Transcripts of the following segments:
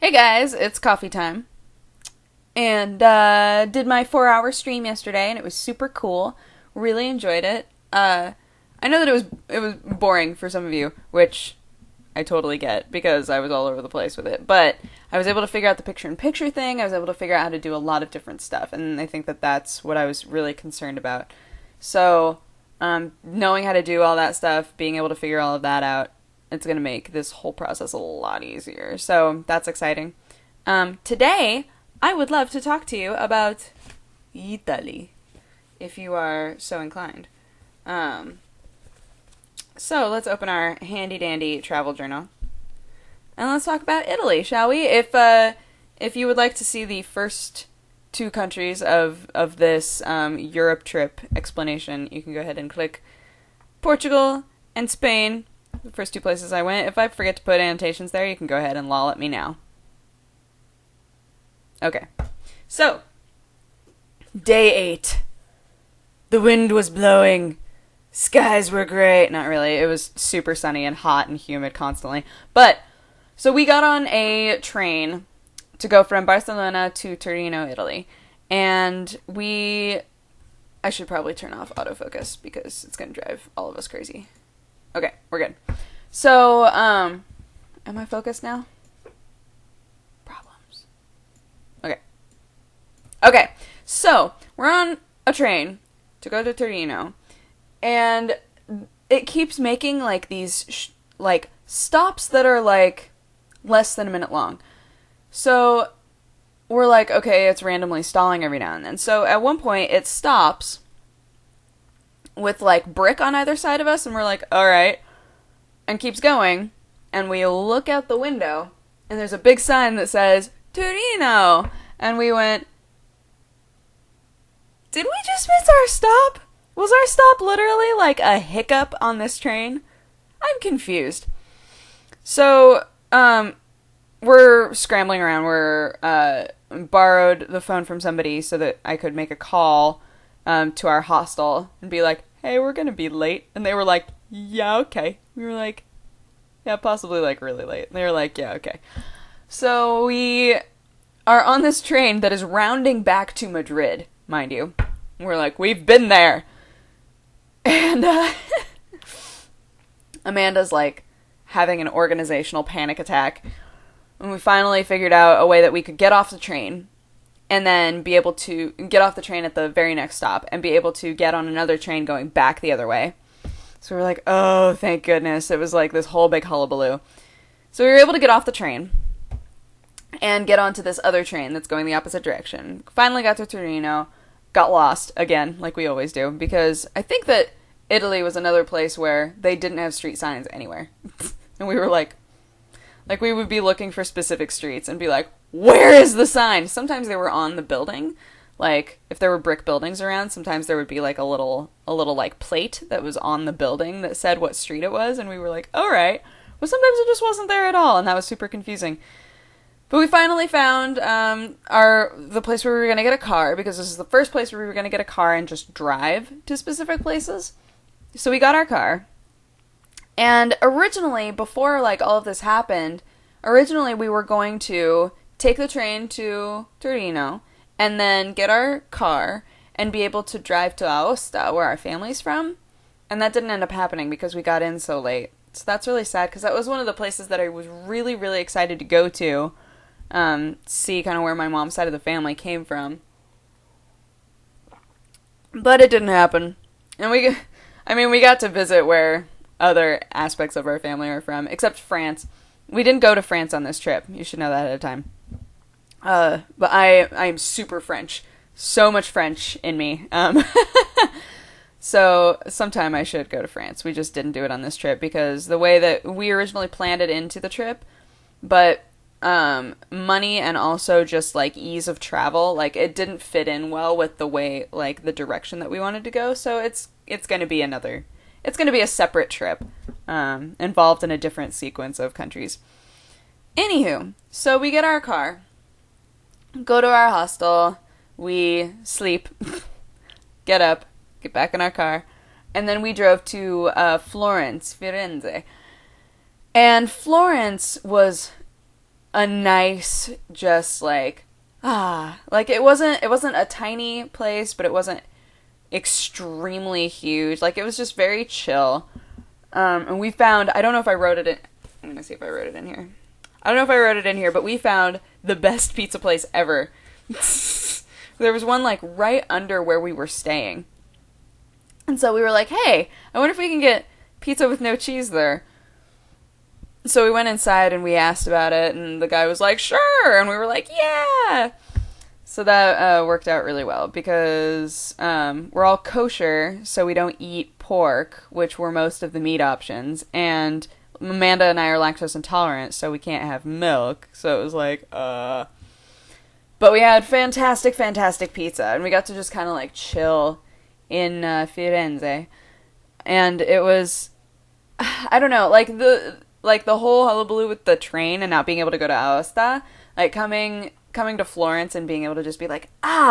Hey guys, it's coffee time. And did my 4 hour stream yesterday and it was super cool. Really enjoyed it. I know that it was boring for some of you, which I totally get because I was all over the place with it. But I was able to figure out the picture in picture thing. I was able to figure out how to do a lot of different stuff, and I think that that's what I was really concerned about. So, knowing how to do all that stuff, being able to figure all of that out, it's going to make this whole process a lot easier. So, that's exciting. Today, I would love to talk to you about Italy, if you are so inclined. Um, so, let's open our handy dandy travel journal and let's talk about Italy, shall we? If you would like to see the first two countries of this Europe trip explanation, you can go ahead and click Portugal and Spain, the first two places I went. If I forget to put annotations there, you can go ahead and lol at me now. Okay. So, day 8. The wind was blowing. Skies were great. Not really. It was super sunny and hot and humid constantly. But, so we got on a train to go from Barcelona to Torino, Italy. And I should probably turn off autofocus because it's going to drive all of us crazy. Okay, we're good. So, am I focused now? Problems. Okay. Okay, so we're on a train to go to Torino, and it keeps making like these like stops that are like less than a minute long. So we're like, okay, it's randomly stalling every now and then. So at one point it stops with like brick on either side of us, and we're like, all right, and keeps going, and we look out the window, and there's a big sign that says Turino, and we went, did we just miss our stop? Was our stop literally like a hiccup on this train? I'm confused. So, we're scrambling around. We're, borrowed the phone from somebody so that I could make a call, to our hostel and be like, hey, we're gonna be late. And they were like, yeah, okay. We were like, yeah, possibly like really late. And they were like, yeah, okay. So we are on this train that is rounding back to Madrid, mind you. We're like, we've been there. And Amanda's like having an organizational panic attack. And we finally figured out a way that we could get off the train and then be able to get off the train at the very next stop and be able to get on another train going back the other way. So we're like, oh, thank goodness. It was like this whole big hullabaloo. So we were able to get off the train and get onto this other train that's going the opposite direction. Finally got to Turino, got lost again, like we always do, because I think that Italy was another place where they didn't have street signs anywhere. And we were like we would be looking for specific streets and be like, where is the sign? Sometimes they were on the building. Like, if there were brick buildings around, sometimes there would be like a little like plate that was on the building that said what street it was, and we were like, alright. But sometimes it just wasn't there at all, and that was super confusing. But we finally found the place where we were going to get a car, because this is the first place where we were going to get a car and just drive to specific places. So we got our car. And originally, before like all of this happened, originally we were going to take the train to Torino and then get our car and be able to drive to Aosta, where our family's from. And that didn't end up happening because we got in so late. So that's really sad, because that was one of the places that I was really, really excited to go to, see kind of where my mom's side of the family came from. But it didn't happen. And we got to visit where other aspects of our family are from, except France. We didn't go to France on this trip. You should know that ahead of time. But I'm super French. So much French in me. So sometime I should go to France. We just didn't do it on this trip because the way that we originally planned it into the trip, but money and also just like ease of travel, like it didn't fit in well with the way, like the direction that we wanted to go. So it's going to be a separate trip, involved in a different sequence of countries. Anywho, so we get our car, go to our hostel, we sleep, get up, get back in our car, and then we drove to Florence, Firenze. And Florence was a nice, just like it wasn't a tiny place, but it wasn't extremely huge. Like, it was just very chill. And we found, I don't know if I wrote it in, I'm gonna see if I wrote it in here. I don't know if I wrote it in here, but we found the best pizza place ever. There was one, like, right under where we were staying. And so we were like, hey, I wonder if we can get pizza with no cheese there. So we went inside and we asked about it, and the guy was like, sure! And we were like, yeah! So that worked out really well, because we're all kosher, so we don't eat pork, which were most of the meat options, and Amanda and I are lactose intolerant, so we can't have milk, so it was like, But we had fantastic, fantastic pizza, and we got to just kind of, like, chill in Firenze, and it was, I don't know, like the whole hullabaloo with the train and not being able to go to Aosta, like, coming to Florence and being able to just be like,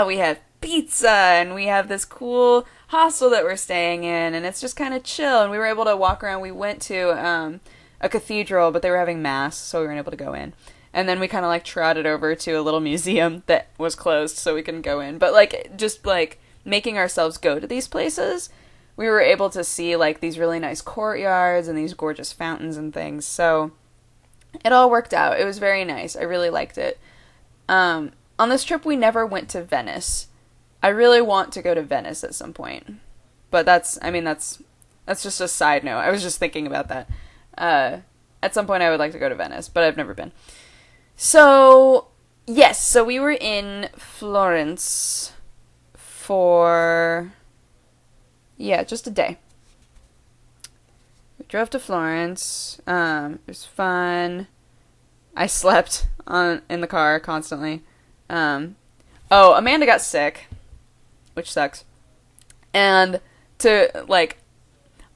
we have pizza, and we have this cool hostel that we're staying in, and it's just kind of chill, and we were able to walk around. We went to a cathedral, but they were having mass, so we weren't able to go in. And then we kind of, like, trotted over to a little museum that was closed, so we couldn't go in. But, like, just, like, making ourselves go to these places, we were able to see, like, these really nice courtyards and these gorgeous fountains and things. So it all worked out. It was very nice. I really liked it. On this trip, we never went to Venice. I really want to go to Venice at some point. But that's just a side note. I was just thinking about that. At some point I would like to go to Venice, but I've never been. So, yes, so we were in Florence for, just a day. We drove to Florence. It was fun. I slept in the car constantly. Amanda got sick, which sucks. And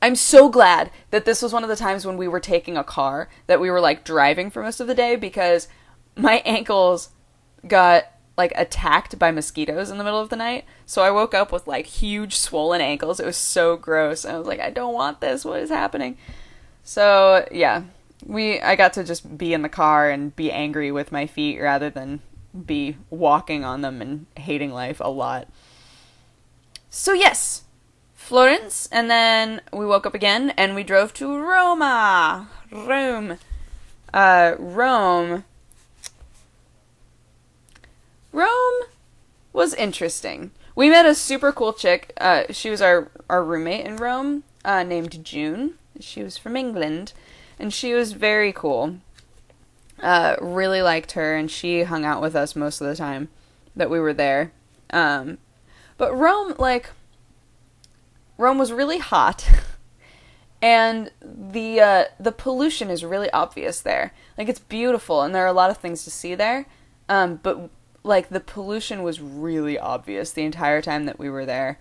I'm so glad that this was one of the times when we were taking a car, that we were, like, driving for most of the day, because my ankles got, like, attacked by mosquitoes in the middle of the night. So I woke up with, like, huge swollen ankles. It was so gross. And I was like, I don't want this. What is happening? So, yeah. I got to just be in the car and be angry with my feet rather than be walking on them and hating life a lot. So, yes. Florence, and then we woke up again, and we drove to Rome. Rome was interesting. We met a super cool chick. She was our roommate in Rome, named June. She was from England, and she was very cool. Really liked her, and she hung out with us most of the time that we were there. But Rome was really hot, and the pollution is really obvious there. Like, it's beautiful, and there are a lot of things to see there, but, like, the pollution was really obvious the entire time that we were there,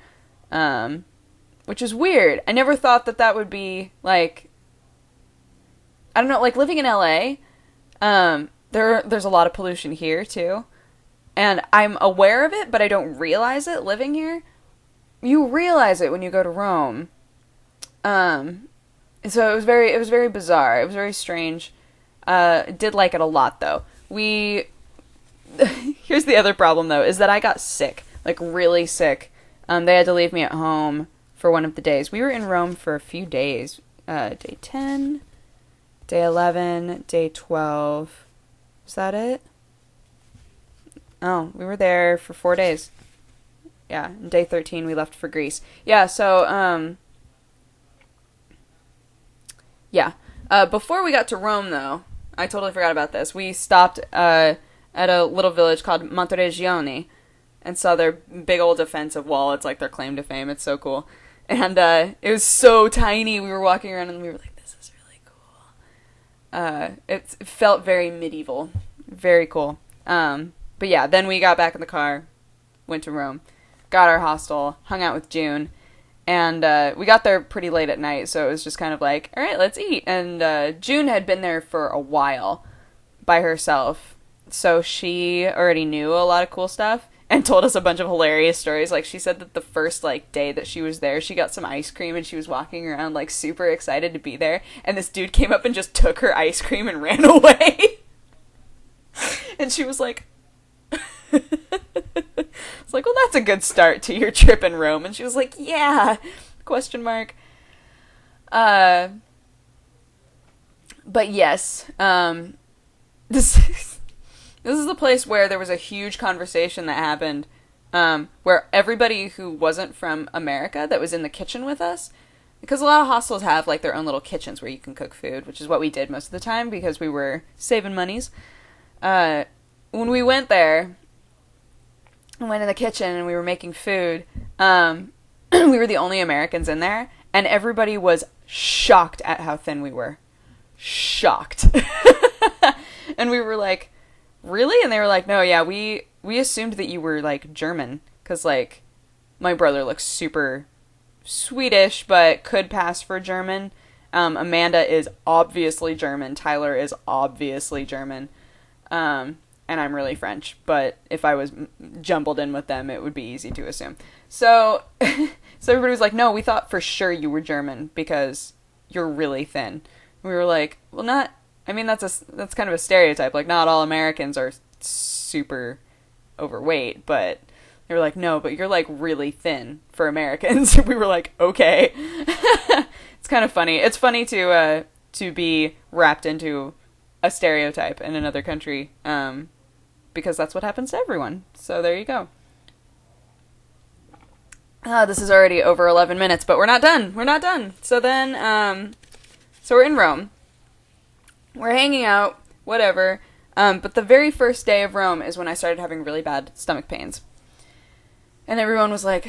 which is weird. I never thought that would be, like, I don't know, like, living in LA, there's a lot of pollution here, too, and I'm aware of it, but I don't realize it living here. You realize it when you go to Rome. So it was very bizarre. It was very strange. Did like it a lot, though. Here's the other problem, though, is that I got sick. Like, really sick. They had to leave me at home for one of the days. We were in Rome for a few days. Day 10, day 11, day 12. Was that it? Oh, we were there for 4 days. Yeah, day 13 we left for Greece. Yeah, so, before we got to Rome, though, I totally forgot about this. We stopped at a little village called Monteregione and saw their big old defensive wall. It's like their claim to fame. It's so cool. And it was so tiny. We were walking around and we were like, this is really cool. It felt very medieval. Very cool. But yeah, then we got back in the car, went to Rome, got our hostel, hung out with June, and we got there pretty late at night, so it was just kind of like, all right, let's eat. And June had been there for a while by herself, so she already knew a lot of cool stuff and told us a bunch of hilarious stories. Like, she said that the first, like, day that she was there, she got some ice cream and she was walking around, like, super excited to be there, and this dude came up and just took her ice cream and ran away. And she was like, it's like, well, that's a good start to your trip in Rome. And she was like, yeah, question mark. But yes, this is the place where there was a huge conversation that happened, where everybody who wasn't from America that was in the kitchen with us, because a lot of hostels have like their own little kitchens where you can cook food, which is what we did most of the time because we were saving monies. When we went there and went in the kitchen and we were making food, we were the only Americans in there, and everybody was shocked at how thin we were. Shocked. And we were like, really? And they were like, no, yeah, we assumed that you were like German, because like my brother looks super Swedish but could pass for German. Amanda is obviously German. Tyler is obviously German. And I'm really French, but if I was jumbled in with them, it would be easy to assume. So everybody was like, no, we thought for sure you were German because you're really thin. We were like, well, not, I mean, that's kind of a stereotype. Like, not all Americans are super overweight, but they were like, no, but you're like really thin for Americans. We were like, okay. It's kind of funny. It's funny to be wrapped into a stereotype in another country, because that's what happens to everyone. So there you go. This is already over 11 minutes, but we're not done. We're not done. So then, so we're in Rome. We're hanging out, whatever. But the very first day of Rome is when I started having really bad stomach pains. And everyone was like,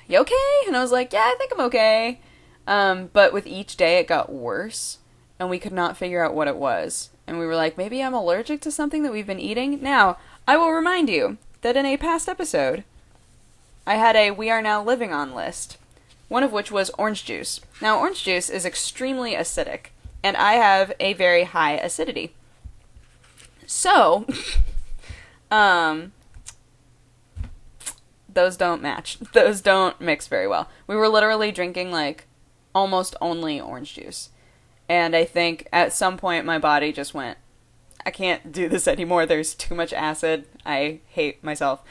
you okay? And I was like, yeah, I think I'm okay. But with each day it got worse, and we could not figure out what it was. And we were like, maybe I'm allergic to something that we've been eating? Now, I will remind you that in a past episode, I had a We Are Now Living On list, one of which was orange juice. Now, orange juice is extremely acidic, and I have a very high acidity. So, those don't match. Those don't mix very well. We were literally drinking, like, almost only orange juice. And I think at some point my body just went, I can't do this anymore. There's too much acid. I hate myself.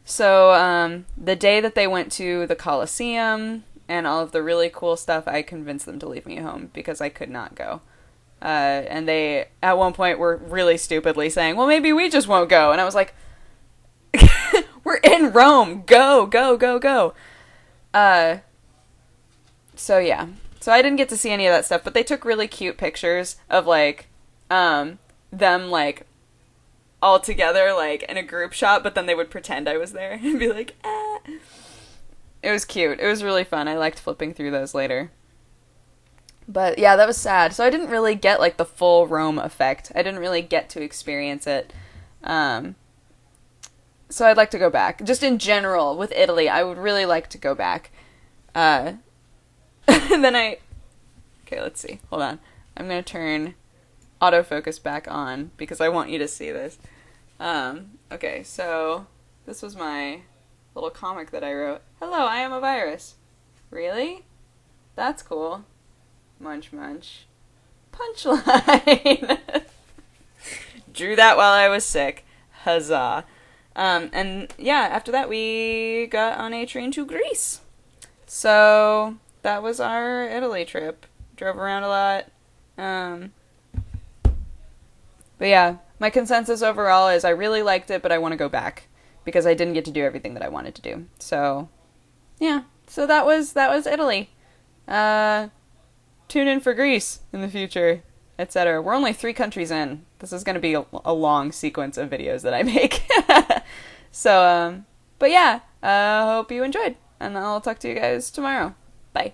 So, the day that they went to the Colosseum and all of the really cool stuff, I convinced them to leave me home because I could not go. And they, at one point, were really stupidly saying, well, maybe we just won't go. And I was like, we're in Rome. Go, go, go, go. So, yeah. So I didn't get to see any of that stuff, but they took really cute pictures of, like, them, like, all together, like, in a group shot, but then they would pretend I was there and be like, ah. It was cute. It was really fun. I liked flipping through those later. But, yeah, that was sad. So I didn't really get, like, the full Rome effect. I didn't really get to experience it. So I'd like to go back. Just in general, with Italy, I would really like to go back. And then okay, let's see. Hold on. I'm going to turn autofocus back on because I want you to see this. Okay, so this was my little comic that I wrote. Hello, I am a virus. Really? That's cool. Munch, munch. Punchline. Drew that while I was sick. Huzzah. And yeah, after that we got on a train to Greece. So that was our Italy trip. Drove around a lot. But yeah, my consensus overall is I really liked it, but I want to go back because I didn't get to do everything that I wanted to do. So yeah, so that was Italy. Tune in for Greece in the future, etc. We're only 3 countries in. This is going to be a long sequence of videos that I make. So, but yeah, hope you enjoyed, and I'll talk to you guys tomorrow. Bye.